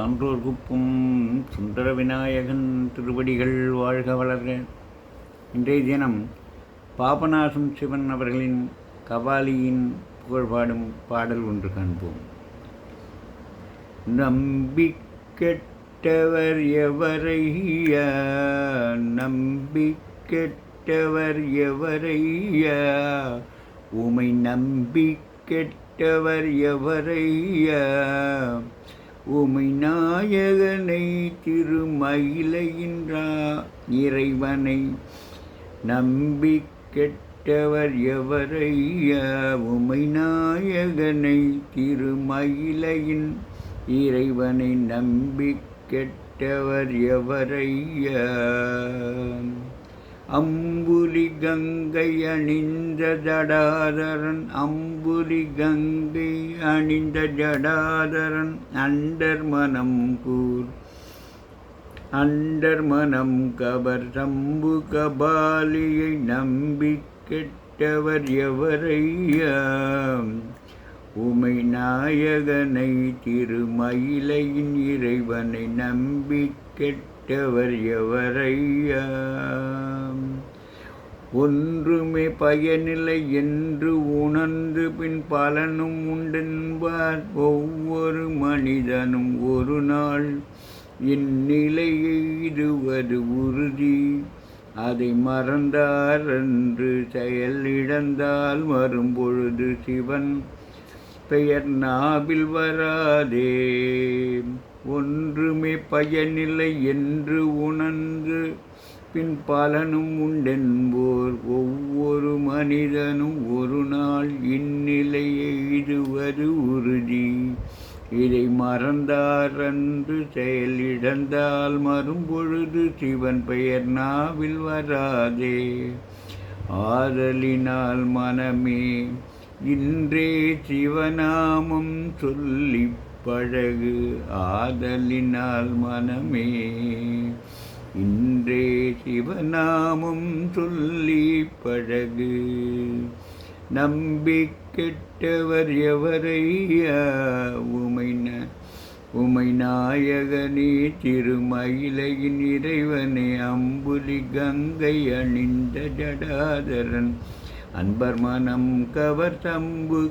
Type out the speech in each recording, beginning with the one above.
சான்றோர் குப்பும் சுந்தர விநாயகன் திருவடிகள் வாழ்க வளர்க. இன்றைய தினம் பாபநாசம் சிவன் அவர்களின் கபாலியின் புகழ்பாடும் பாடல் ஒன்று காண்போம். நம்பி கெட்டவர் எவரையா, நம்பி கெட்டவர் எவரையா, உமை நம்பி கெட்டவர் எவரையா, உமை நாயகனை திருமயிலையின்றா இறைவனை நம்பி கெட்டவர் எவரையா, உமை நாயகனை திருமயிலையின் இறைவனை நம்பி கெட்டவர் எவரையா. அம்புலி கங்கை அணிந்த ஜடாதரன், அம்புலி கங்கை அணிந்த ஜடாதரன், அண்டர் மனம் கூர் அண்டர் மனம் கவர் சம்பு கபாலியை நம்பி கெட்டவர் எவரையா, உமை நாயகனை திருமயிலையின் இறைவனை நம்பி கெட்டவர் எவரையா. ஒன்றுமே பயனில்லை என்று உணர்ந்து பின் பலனும் உண்டென்பார் ஒவ்வொரு மனிதனும் ஒரு நாள் இந்நிலையை எய்துவது உறுதி. அதை மறந்தார் என்று செயல் இழந்தால் வரும்பொழுது சிவன் பெயர் நாவில் வராதே. ஒன்றுமே பயனில்லை என்று உணர்ந்து பின் பலனும் உண்டென்போர் ஒவ்வொரு மனிதனும் ஒரு நாள் இந்நிலையை எய்துவது உறுதி. இதை மறந்தார் என்று செயல் இழந்தால் மறும்பொழுது சிவன் பெயர் நாவில் வராதே. ஆதலினால் மனமே இன்றே சிவநாமம் சொல்லி பழகு, ஆதலினால் மனமே இன்றே சிவநாமம் சொல்லி பழகு. நம்பி கெட்டவர் எவரையா, உமை நாயகனே திருமயிலையின் இறைவனே, அம்புலி கங்கை அணிந்த ஜடாதரன், அன்பர் மனம் கவர் சம்பு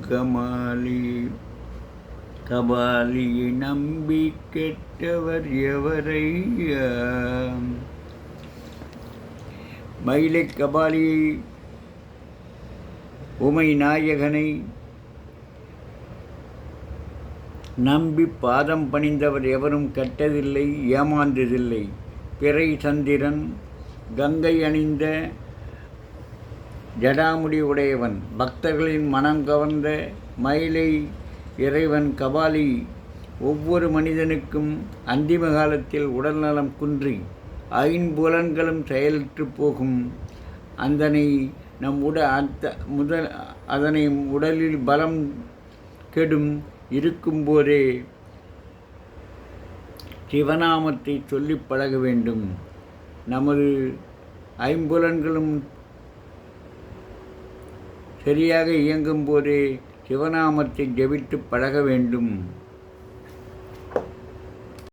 கபாலியை நம்பி கெட்டவர் எவரையா. மயிலை கபாலியை உமை நாயகனை நம்பி பாதம் பணிந்தவர் எவரும் கெட்டதில்லை, ஏமாந்ததில்லை. பிறை சந்திரன் கங்கை அணிந்த ஜடாமுடி உடையவன், பக்தர்களின் மனம் கவர்ந்த மயிலை இறைவன் கபாலி ஒவ்வொரு மனிதனுக்கும் அந்திம காலத்தில் உடல்நலம் குன்றி ஐம்புலன்களும் செயலற்று போகும். அதனை உடலில் பலம் கெடும் இருக்கும்போதே சிவநாமத்தை சொல்லி பழக வேண்டும். நமது ஐம்புலன்களும் சரியாக இயங்கும் போதே சிவநாமத்தை ஜெபித்து பழக வேண்டும்.